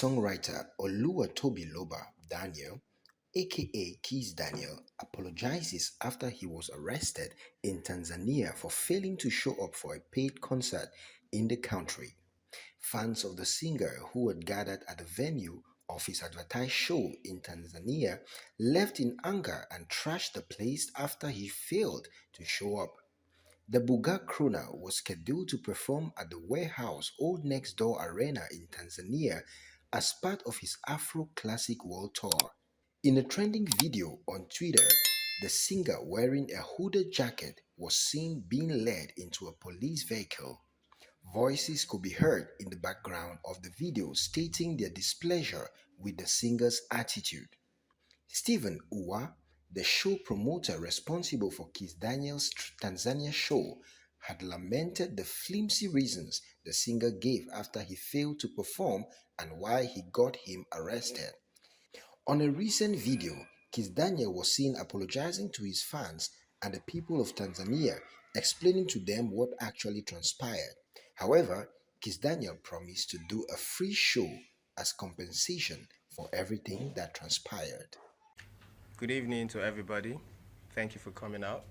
Songwriter Oluwatobiloba Daniel, aka Kizz Daniel, apologizes after he was arrested in Tanzania for failing to show up for a paid concert in the country. Fans of the singer who had gathered at the venue of his advertised show in Tanzania left in anger and trashed the place after he failed to show up. The Buga crooner was scheduled to perform at the warehouse Old Nextdoor Arena in Tanzania as part of his Afro Classic World Tour. In a trending video on Twitter, the singer wearing a hooded jacket was seen being led into a police vehicle. Voices could be heard in the background of the video stating their displeasure with the singer's attitude. Stephen Uwa, the show promoter responsible for Kizz Daniel's Tanzania show, had lamented the flimsy reasons the singer gave after he failed to perform and why he got him arrested. On a recent video, Kizz Daniel was seen apologizing to his fans and the people of Tanzania, explaining to them what actually transpired. However, Kizz Daniel promised to do a free show as compensation for everything that transpired. Good evening to everybody. Thank you for coming out.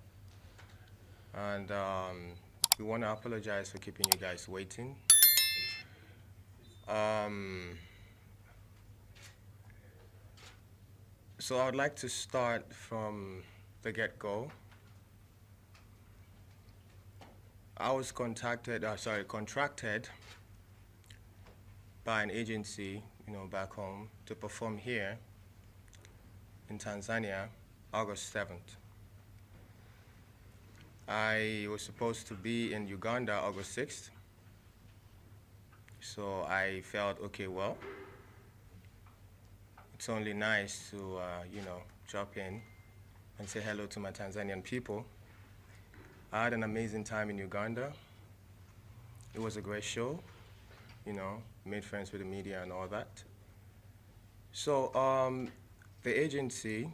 And we want to apologize for keeping you guys waiting. So I would like to start from the get-go. I was contracted by an agency, back home to perform here in Tanzania, August 7th. I was supposed to be in Uganda August 6th. So I felt, okay, well, it's only nice to, drop in and say hello to my Tanzanian people. I had an amazing time in Uganda. It was a great show, made friends with the media and all that. So the agency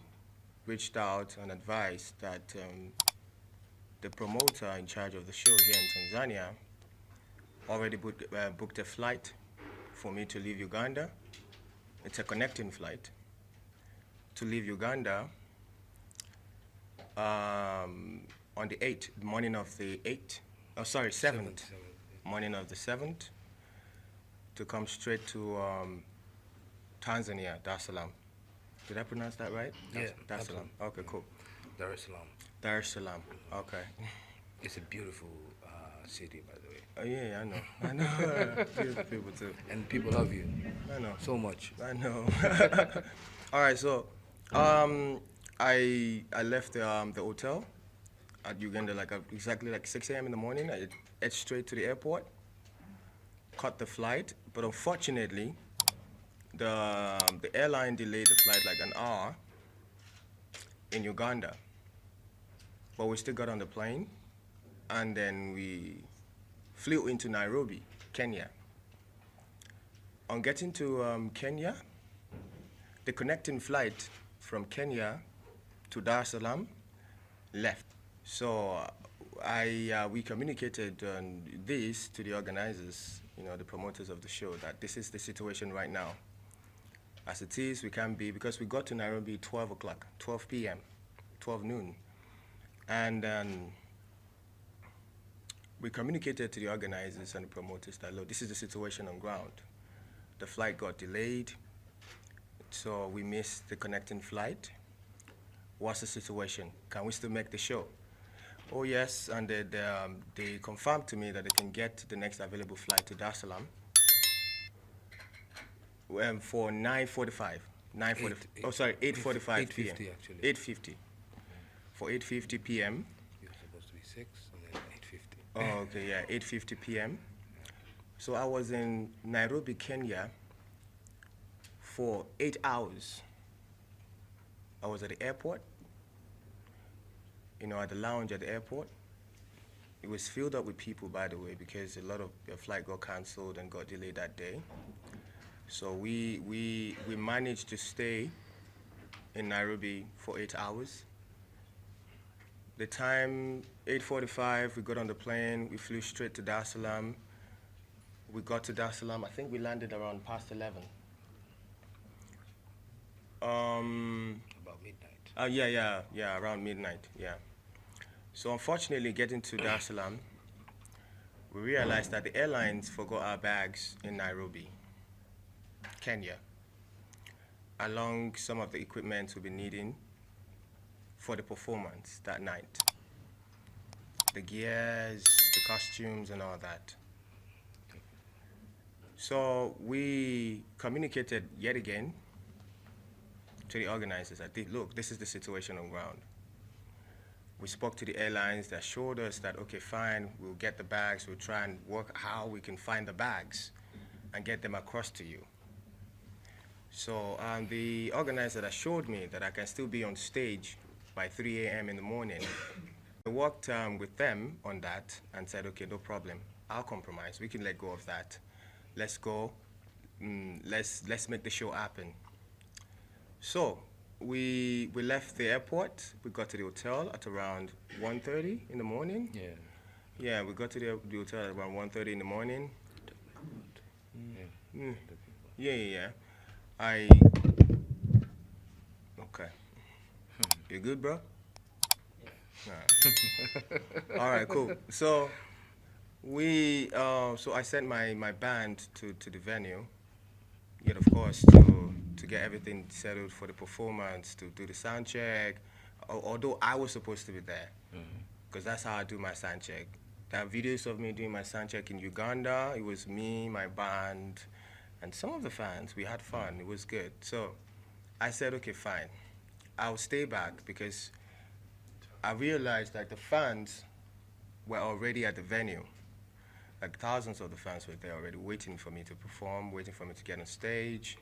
reached out and advised that the promoter in charge of the show here in Tanzania already booked a flight for me to leave Uganda. It's a connecting flight to leave Uganda on the 8th, morning of the 8th, 7th, morning of the 7th, to come straight to Tanzania, Dar es Salaam. Did I pronounce that right? Yeah. Dar es Salaam. Okay, cool. Dar es Salaam. Dar es Salaam. Okay. It's a beautiful city, by the way. Oh yeah, I know. I know. Beautiful people too. And people love you. I know. So much. I know. All right, so I left the hotel at Uganda exactly 6 a.m. in the morning. I head straight to the airport, caught the flight, but unfortunately, the airline delayed the flight like an hour in Uganda. But we still got on the plane, and then we flew into Nairobi, Kenya. On getting to Kenya, the connecting flight from Kenya to Dar es Salaam left. So we communicated this to the organizers, the promoters of the show, that this is the situation right now. As it is, we can't be, because we got to Nairobi 12 o'clock, 12 p.m., 12 noon. And we communicated to the organizers and the promoters that, look, this is the situation on ground. The flight got delayed, so we missed the connecting flight. What's the situation? Can we still make the show? Oh yes, and they confirmed to me that they can get the next available flight to Dar es Salaam for 9:45. 8:45 p.m. 8:50 actually. 8:50. For 8:50 p.m. You're supposed to be 6 and then 8:50. Oh, okay, yeah, 8:50 p.m. So I was in Nairobi, Kenya for 8 hours. I was at the airport, at the lounge at the airport. It was filled up with people, by the way, because a lot of the flight got canceled and got delayed that day. So we managed to stay in Nairobi for 8 hours. The time, 8:45, we got on the plane, we flew straight to Dar es Salaam. We got to Dar es Salaam, I think we landed around past 11. About midnight. Yeah, around midnight, yeah. So unfortunately, getting to Dar es Salaam, we realized that the airlines forgot our bags in Nairobi, Kenya, along some of the equipment we'll be needing for the performance that night. The gears, the costumes, and all that. So we communicated yet again to the organizers that, look, this is the situation on ground. We spoke to the airlines that showed us that, okay, fine, we'll get the bags, we'll try and work how we can find the bags and get them across to you. So the organizer that showed me that I can still be on stage by 3 a.m. in the morning, I worked with them on that and said, okay, no problem, I'll compromise, we can let go of that. Let's go, let's make the show happen. So we left the airport, we got to the hotel at around 1:30 in the morning. Yeah. Yeah, we got to the hotel at around 1:30 in the morning. Yeah. Okay. You good, bro? All right, cool. So so I sent my band to the venue, yet of course to get everything settled for the performance, to do the sound check, although I was supposed to be there, because that's how I do my sound check. There are videos of me doing my sound check in Uganda. It was me, my band, and some of the fans. We had fun, it was good. So I said, okay, fine, I'll stay back, because I realized that the fans were already at the venue. Like thousands of the fans were there already waiting for me to perform, waiting for me to get on stage,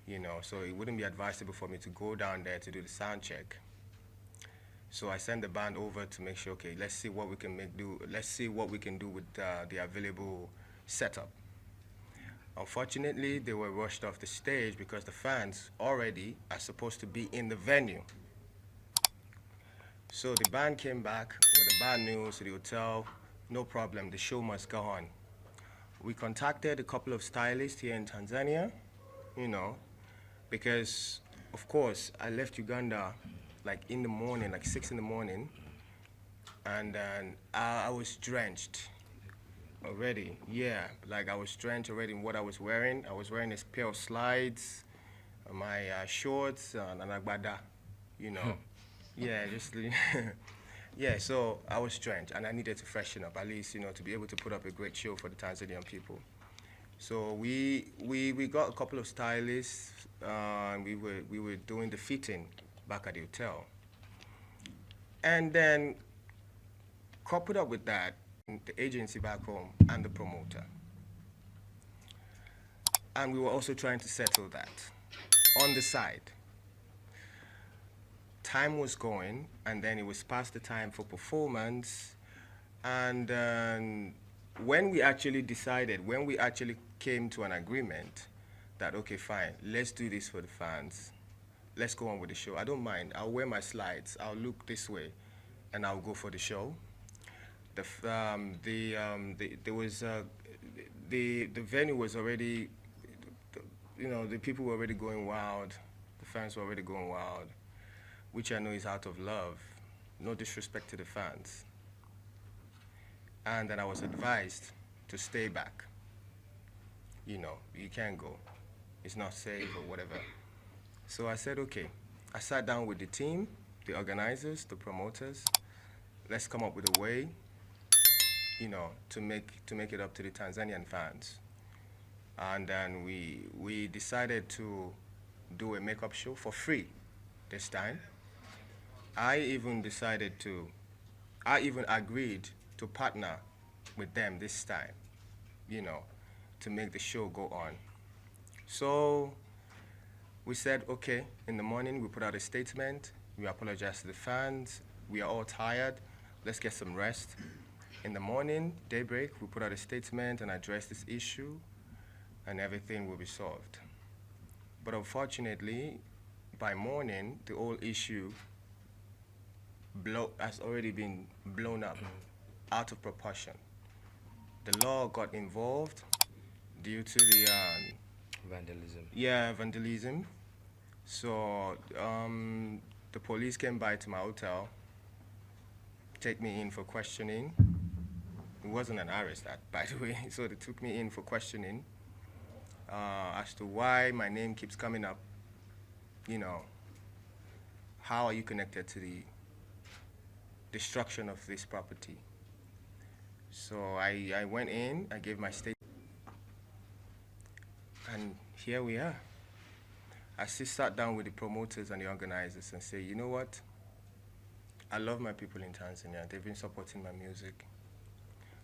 you know, so it wouldn't be advisable for me to go down there to do the sound check. So I sent the band over to make sure, okay, let's see what we can let's see what we can do with the available setup. Unfortunately, they were rushed off the stage because the fans already are supposed to be in the venue. So the band came back with the bad news to the hotel. No problem, the show must go on. We contacted a couple of stylists here in Tanzania, you know, because, of course, I left Uganda like in the morning, like 6 in the morning, and I was drenched already. Yeah, like I was drenched already in what I was wearing. I was wearing a pair of slides, my shorts, and an agbada, you know. Yeah, just yeah, so I was drenched and I needed to freshen up, at least, you know, to be able to put up a great show for the Tanzanian people. So we got a couple of stylists, and we were doing the fitting back at the hotel. And then coupled up with that, the agency back home and the promoter. And we were also trying to settle that on the side. Time was going, and then it was past the time for performance. And when we actually came to an agreement that, okay, fine, let's do this for the fans. Let's go on with the show. I don't mind. I'll wear my slides. I'll look this way, and I'll go for the show. The venue was already, you know, the people were already going wild. The fans were already going wild, which I know is out of love. No disrespect to the fans. And then I was advised to stay back. You know, you can't go. It's not safe or whatever. So I said, okay. I sat down with the team, the organizers, the promoters. Let's come up with a way, you know, to make it up to the Tanzanian fans. And then we decided to do a makeup show for free this time. I even agreed to partner with them this time, you know, to make the show go on. So we said, okay, in the morning we put out a statement, we apologize to the fans, we are all tired, let's get some rest. In the morning, daybreak, we put out a statement and address this issue, and everything will be solved. But unfortunately, by morning, the whole issue has already been blown up, out of proportion. The law got involved due to the Vandalism. yeah, vandalism. So the police came by to my hotel, take me in for questioning. It wasn't an arrest, by the way. So they took me in for questioning as to why my name keeps coming up. You know, how are you connected to the destruction of this property? So I went in, I gave my statement, and here we are. I still sat down with the promoters and the organizers and say, you know what? I love my people in Tanzania. They've been supporting my music.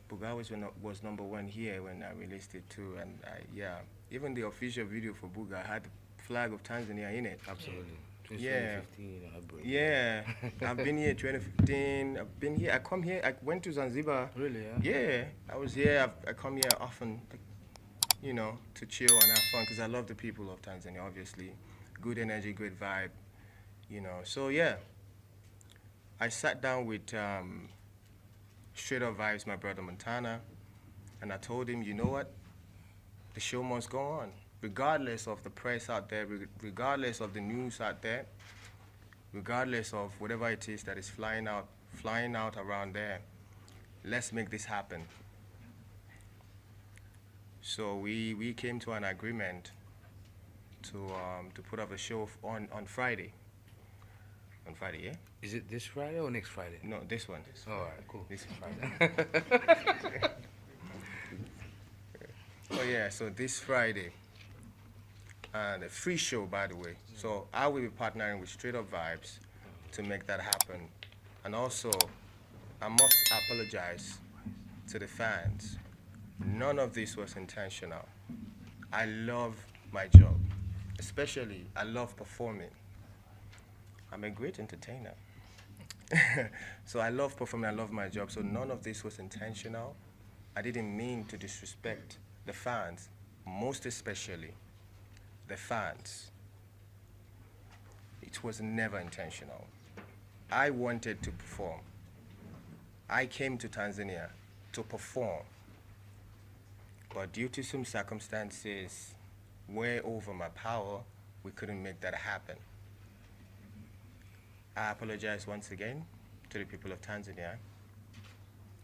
Buga was number one here when I released it too, and yeah, even the official video for Buga had the flag of Tanzania in it. Absolutely. Yeah. 2015, Yeah, I've been here 2015. I've been here. I come here. I went to Zanzibar. Really? Yeah, I was here. I come here often, you know, to chill and have fun because I love the people of Tanzania. Obviously, good energy, good vibe, you know. So yeah, I sat down with Straight Up Vibes, my brother Montana, and I told him, you know what, the show must go on. Regardless of the press out there, regardless of the news out there, regardless of whatever it is that is flying out around there, let's make this happen. So we came to an agreement to put up a show on Friday. On Friday, yeah? Is it this Friday or next Friday? No, this one. All right, cool. This Friday. Oh yeah, so this Friday. And a free show, by the way. So I will be partnering with Straight Up Vibes to make that happen. And also, I must apologize to the fans. None of this was intentional. I love my job. Especially, I love performing. I'm a great entertainer. So I love performing, I love my job. So none of this was intentional. I didn't mean to disrespect the fans, most especially the fans. It was never intentional. I wanted to perform. I came to Tanzania to perform. But due to some circumstances way over my power, we couldn't make that happen. I apologize once again to the people of Tanzania,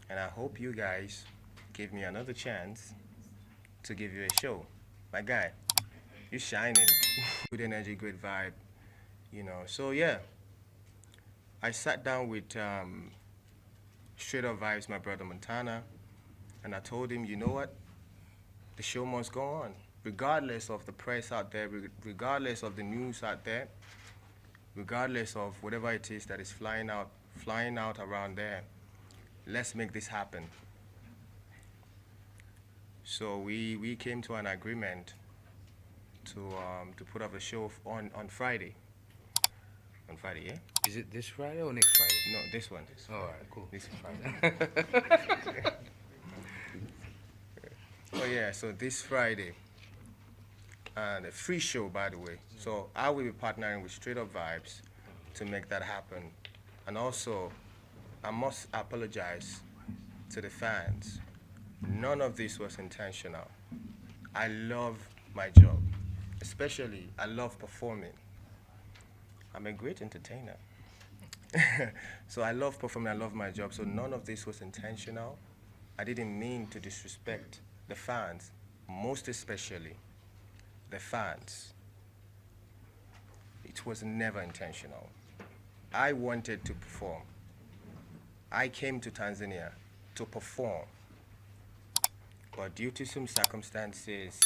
and I hope you guys give me another chance to give you a show. My guy, you're shining. Good energy, good vibe, you know. So yeah, I sat down with Straight Up Vibes, my brother Montana, and I told him, you know what, the show must go on. Regardless of the press out there, regardless of the news out there, regardless of whatever it is that is flying out around there, let's make this happen. So we came to an agreement to put up a show on Friday. On Friday, yeah? Is it this Friday or next Friday? No, this one. All right, cool. This Friday. Oh yeah, so this Friday. And a free show, by the way. So I will be partnering with Straight Up Vibes to make that happen. And also, I must apologize to the fans. None of this was intentional. I love my job. Especially, I love performing. I'm a great entertainer. So I love performing, I love my job. So none of this was intentional. I didn't mean to disrespect the fans, most especially the fans. It was never intentional. I wanted to perform. I came to Tanzania to perform. But due to some circumstances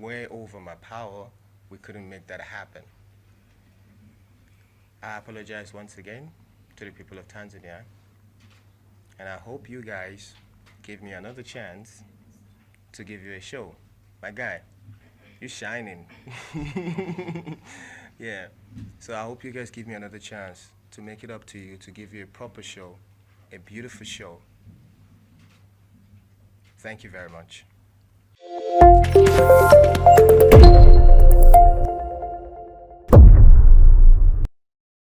way over my power, we couldn't make that happen. I apologize once again to the people of Tanzania, and I hope you guys give me another chance to give you a show. My guy, you're shining. Yeah, so I hope you guys give me another chance to make it up to you, to give you a proper show, a beautiful show. Thank you very much.